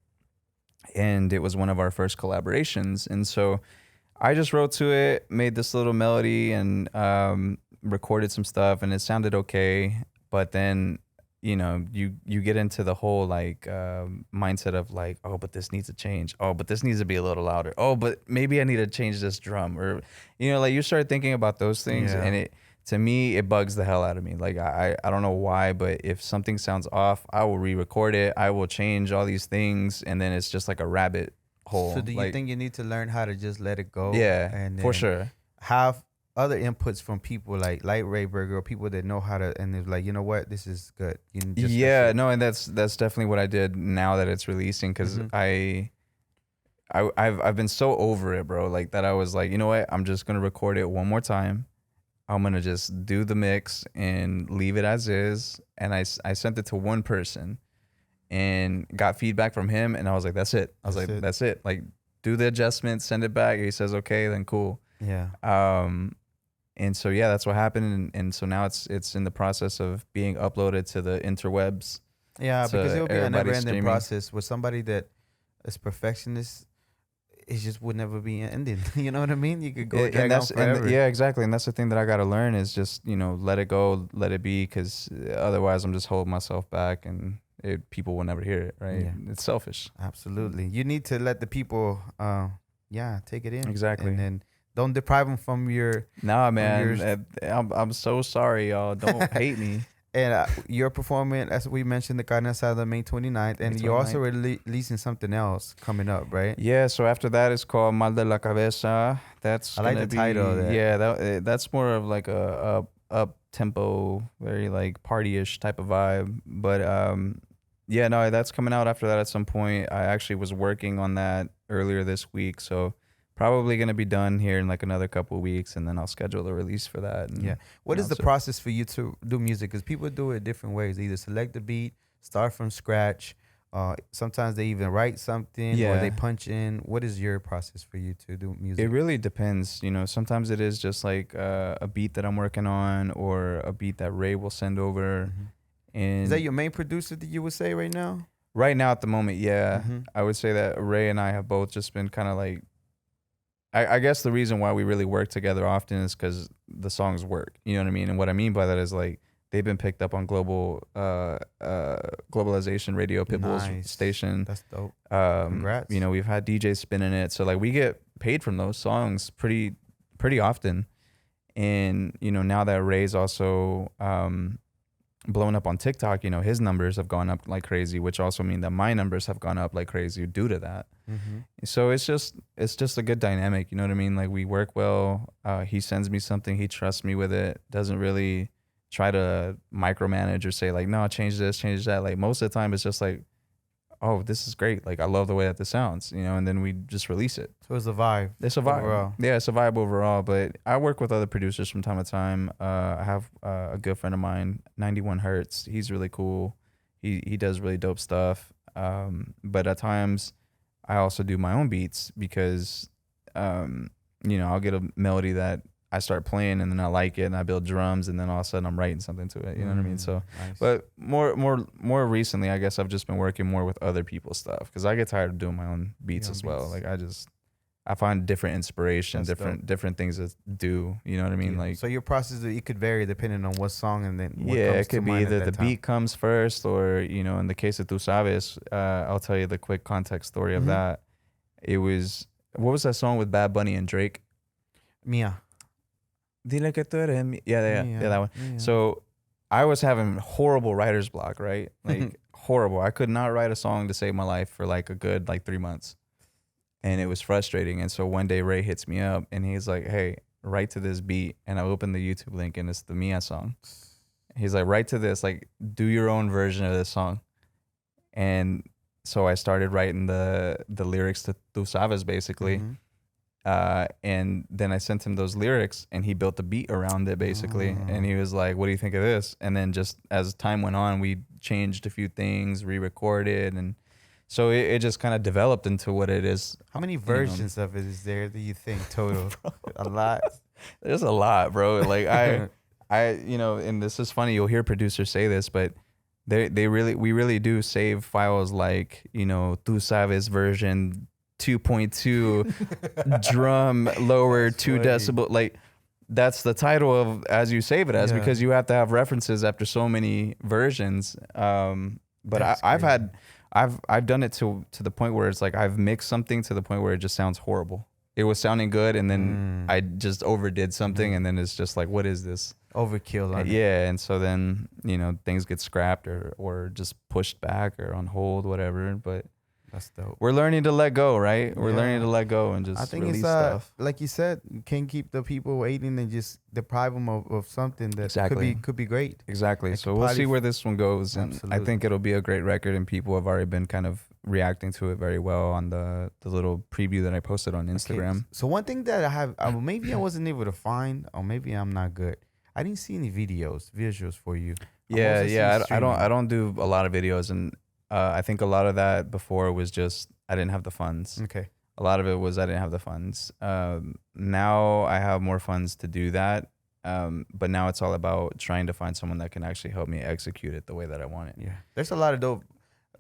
And it was one of our first collaborations. And so I just wrote to it, made this little melody, and recorded some stuff, and it sounded okay. But then, you know, you get into the whole like mindset of like, oh, but this needs to change. Oh, but this needs to be a little louder. Oh, but maybe I need to change this drum, or, you know, like you start thinking about those things, and it, to me, it bugs the hell out of me. Like I don't know why, but if something sounds off, I will re-record it. I will change all these things, and then it's just like a rabbit hole. So do you think you need to learn how to just let it go? Yeah, and for sure. Have other inputs from people like Ray Berger, or people that know how to, and it's like, you know what, this is good. You just no, and that's definitely what I did now that it's releasing, because I've been so over it, bro. Like that, I was like, you know what, I'm just gonna record it one more time. I'm gonna just do the mix and leave it as is. And I sent it to one person and got feedback from him, and I was like, that's it. I was like, that's it. Like, do the adjustment, send it back. He says okay, then cool. Yeah. And so yeah, that's what happened. And so now it's in the process of being uploaded to the interwebs. Yeah, because it'll be a never-ending streaming. process with somebody that is perfectionist. It just would never be ending. You know what I mean? You could go drag on forever. Yeah, exactly. And that's the thing that I got to learn is just, you know, let it go, let it be, because otherwise I'm just holding myself back, and people will never hear it, right? Yeah. It's selfish. Absolutely. You need to let the people, take it in. Exactly. And then don't deprive them from your... Nah, man. I'm so sorry, y'all. Don't hate me. And you're performing, as we mentioned, the Carne Asada May 29th, and you're also releasing something else coming up, right? Yeah, so after that, it's called Mal de la Cabeza. That's I like the title of that. Yeah, that's more of like a up-tempo, very like party-ish type of vibe. But yeah, no, that's coming out after that at some point. I actually was working on that earlier this week, so probably going to be done here in like another couple of weeks, and then I'll schedule a release for that. And, yeah. What is the process for you to do music? Because people do it different ways. They either select the beat, start from scratch. Sometimes they even write something, or they punch in. What is your process for you to do music? It really depends. You know, sometimes it is just like a beat that I'm working on, or a beat that Ray will send over. And is that your main producer that you would say right now? Right now at the moment, yeah. I would say that Ray and I have both just been kind of like, I guess the reason why we really work together often is because the songs work. You know what I mean? And what I mean by that is like they've been picked up on globalization radio, Pitbull's station. That's dope. Congrats. You know, we've had DJs spinning it, so like we get paid from those songs pretty often. And you know, now that Ray's also blown up on TikTok, you know, his numbers have gone up like crazy, which also mean that my numbers have gone up like crazy due to that. So it's just a good dynamic, you know what I mean? Like we work well. He sends me something, he trusts me with it, doesn't really try to micromanage or say like, no, change this, change that. Like most of the time it's just like, oh, this is great. Like I love the way that this sounds, you know, and then we just release it. So it's a vibe. It's a vibe. Overall. Yeah, it's a vibe overall. But I work with other producers from time to time. I have a good friend of mine, 91 Hertz. He's really cool. He does really dope stuff. But at times I also do my own beats because, you know, I'll get a melody that I start playing and then I like it and I build drums and then all of a sudden I'm writing something to it. You know what I mean? So, nice. But more recently, I guess I've just been working more with other people's stuff because I get tired of doing my own beats as well. Like I find different inspiration, different things to do. You know what I mean? Like so your process, it could vary depending on what song and then what yeah, comes it could be either the beat comes first or, you know, in the case of Tu Sabes, I'll tell you the quick context story of that. It was, what was that song with Bad Bunny and Drake? Mia. Dile que tú eres mi. Yeah, that one. Yeah. So I was having horrible writer's block, right? Like horrible. I could not write a song to save my life for like a good 3 months. And it was frustrating. And so one day Ray hits me up and he's like, hey, write to this beat. And I open the YouTube link and it's the Mia song. He's like, write to this, like do your own version of this song. And so I started writing the lyrics to Tu Sabes basically. And then I sent him those lyrics and he built the beat around it basically. And he was like, what do you think of this? And then just as time went on, we changed a few things, re-recorded, and so it just kind of developed into what it is. How many versions of it is there, do you think, total? A lot? There's a lot, bro. Like I and this is funny, you'll hear producers say this, but we really do save files like, Tu Sabes version 2.2 drum lower 2 decibel. Like that's the title of as you save it as, because you have to have references after so many versions. But I've done it to the point where it's like I've mixed something to the point where it just sounds horrible. It was sounding good and then I just overdid something and then it's just like, what is this? Overkill on it. Yeah, and so then, things get scrapped or just pushed back or on hold, whatever. But that's dope. We're learning to let go, right? We're learning to let go and just I think release it's stuff. like you said, you can't keep the people waiting and just deprive them of something that could be great. Exactly. So we'll see where this one goes. And I think it'll be a great record and people have already been kind of reacting to it very well on the little preview that I posted on Instagram. Okay. So one thing that I have, maybe I wasn't able to find, or maybe I'm not good. I didn't see any visuals for you. I don't do a lot of videos, and I think a lot of that before was just I didn't have the funds. Okay. A lot of it was I didn't have the funds. Now I have more funds to do that. But now it's all about trying to find someone that can actually help me execute it the way that I want it. Yeah. There's a lot of dope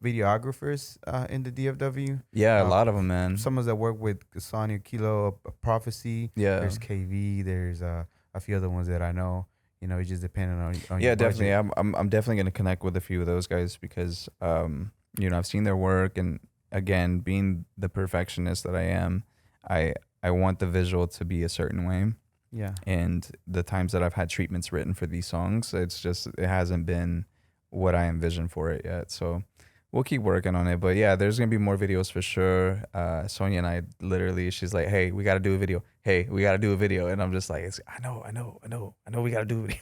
videographers in the DFW. Yeah, a lot of them, man. Some that work with Sonia Kilo, Prophecy. Yeah. There's KV. There's a few other ones that I know. It just depending on yeah, your definitely. budget. I'm definitely gonna connect with a few of those guys because I've seen their work, and again, being the perfectionist that I am, I want the visual to be a certain way. Yeah. And the times that I've had treatments written for these songs, it hasn't been what I envisioned for it yet. So we'll keep working on it. But yeah, there's going to be more videos for sure. Sonia and I literally, she's like, hey, we got to do a video. Hey, we got to do a video. And I'm just like, I know we got to do a video.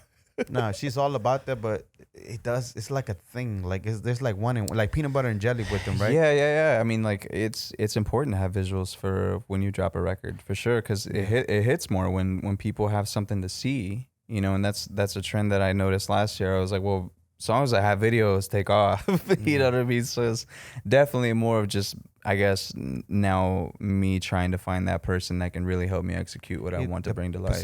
No, she's all about that, but it's like a thing. Like there's like one like peanut butter and jelly with them, right? Yeah. I mean, like it's important to have visuals for when you drop a record, for sure, because it hits more when people have something to see, and that's a trend that I noticed last year. I was like, well, songs that have videos take off, you know what I mean? So it's definitely more of just, I guess, now me trying to find that person that can really help me execute what I want to bring to life.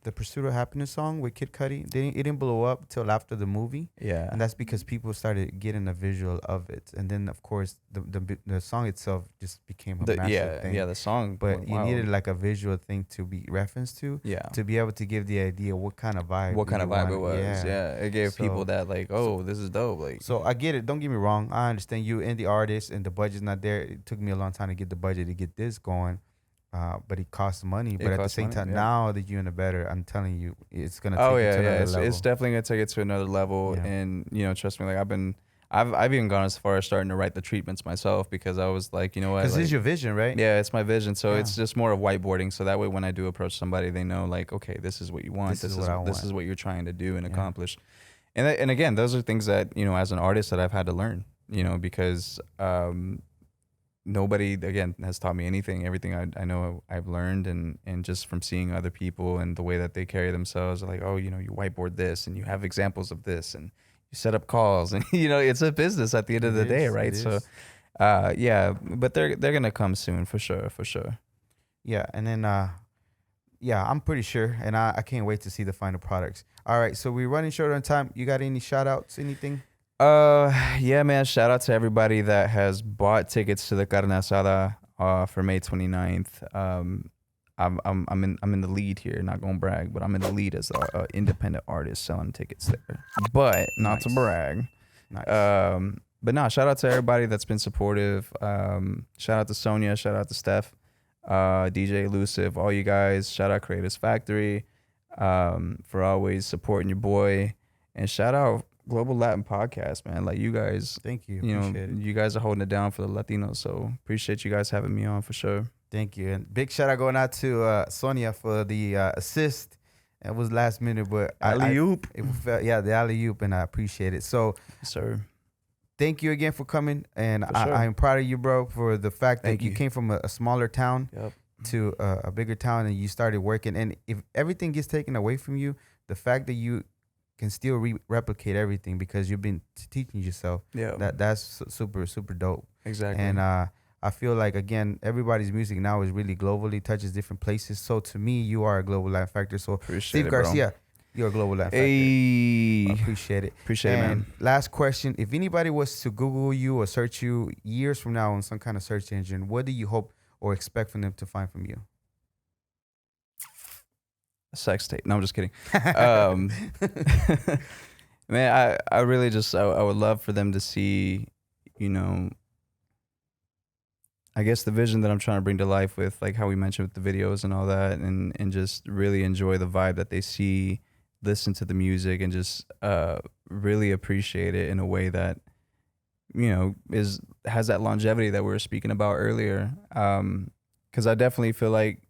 The Pursuit of Happiness song with Kid Cudi, it didn't blow up till after the movie. Yeah. And that's because people started getting a visual of it. And then, of course, the song itself just became a massive thing. Yeah, the song. But you needed like a visual thing to be referenced to. Yeah. To be able to give the idea what kind of vibe. It was. Yeah. It gave people that like, this is dope. Like. So I get it. Don't get me wrong. I understand you and the artist and the budget's not there. It took me a long time to get the budget to get this going. But it costs money. But at the same time, now that you're in a better, I'm telling you, it's gonna take it to another level. It's definitely gonna take it to another level. Yeah. And trust me, like I've even gone as far as starting to write the treatments myself because I was like, you know what? Because this is your vision, right? Yeah, it's my vision. So it's just more of whiteboarding. So that way, when I do approach somebody, they know like, okay, this is what you want. This is what you're trying to do and accomplish. And again, those are things that as an artist that I've had to learn. Because nobody again has taught me anything. Everything I know I've learned and just from seeing other people and the way that they carry themselves, like, you whiteboard this and you have examples of this and you set up calls and it's a business at the end of the day, right? So but they're gonna come soon for sure. Yeah, and then I'm pretty sure, and I can't wait to see the final products. All right, so we're running short on time. You got any shout outs, anything? Yeah, man. Shout out to everybody that has bought tickets to the Carne Asada for May 29th. I'm in the lead here. Not gonna brag, but I'm in the lead as an independent artist selling tickets there. But not to brag. Nice. But no, shout out to everybody that's been supportive. Shout out to Sonia. Shout out to Steph, DJ Elusive, all you guys. Shout out Creators Factory. for always supporting your boy. And shout out Global Latin Podcast, man. Like you guys, Thank you. you know, Appreciate it. you guys are holding it down for the Latinos. So appreciate you guys having me on for sure. Thank you. And big shout out going out to Sonia for the assist. It was last minute, but Alley-oop. The alley-oop, and I appreciate it. So, Yes, sir. thank you again for coming. And For sure. I'm proud of you, bro, for the fact that Thank you you. came from a smaller town Yep. to a bigger town and you started working. And if everything gets taken away from you, the fact that you can still replicate everything because you've been teaching yourself, Yeah. that's super, super dope. Exactly. And I feel like, again, everybody's music now is really globally, touches different places. So to me, you are a global Latin factor. So Appreciate Steve it, bro. Garcia, you're a global Latin factor. Hey. I appreciate it. Appreciate it, And man. last question, if anybody was to Google you or search you years from now on some kind of search engine, what do you hope or expect from them to find from you? A sex tape. No, I'm just kidding. Man, I really just I would love for them to see, you know, I guess the vision that I'm trying to bring to life with, like how we mentioned with the videos and all that, and just really enjoy the vibe that they see, listen to the music, and just really appreciate it in a way that, you know, has that longevity that we were speaking about earlier. Because I definitely feel like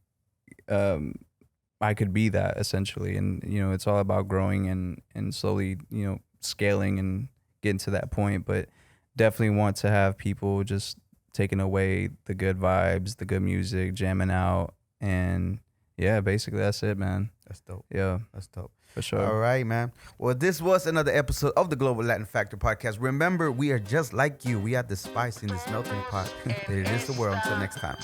I could be that essentially, and you know, it's all about growing and slowly, you know, scaling and getting to that point. But definitely want to have people just taking away the good vibes, the good music, jamming out, and yeah, basically that's it, man. That's dope. Yeah, That's dope. for sure. All right, man. Well, this was another episode of the Global Latin Factor podcast. Remember, we are just like you. We are the spice in this melting pot that it is the world. Until next time.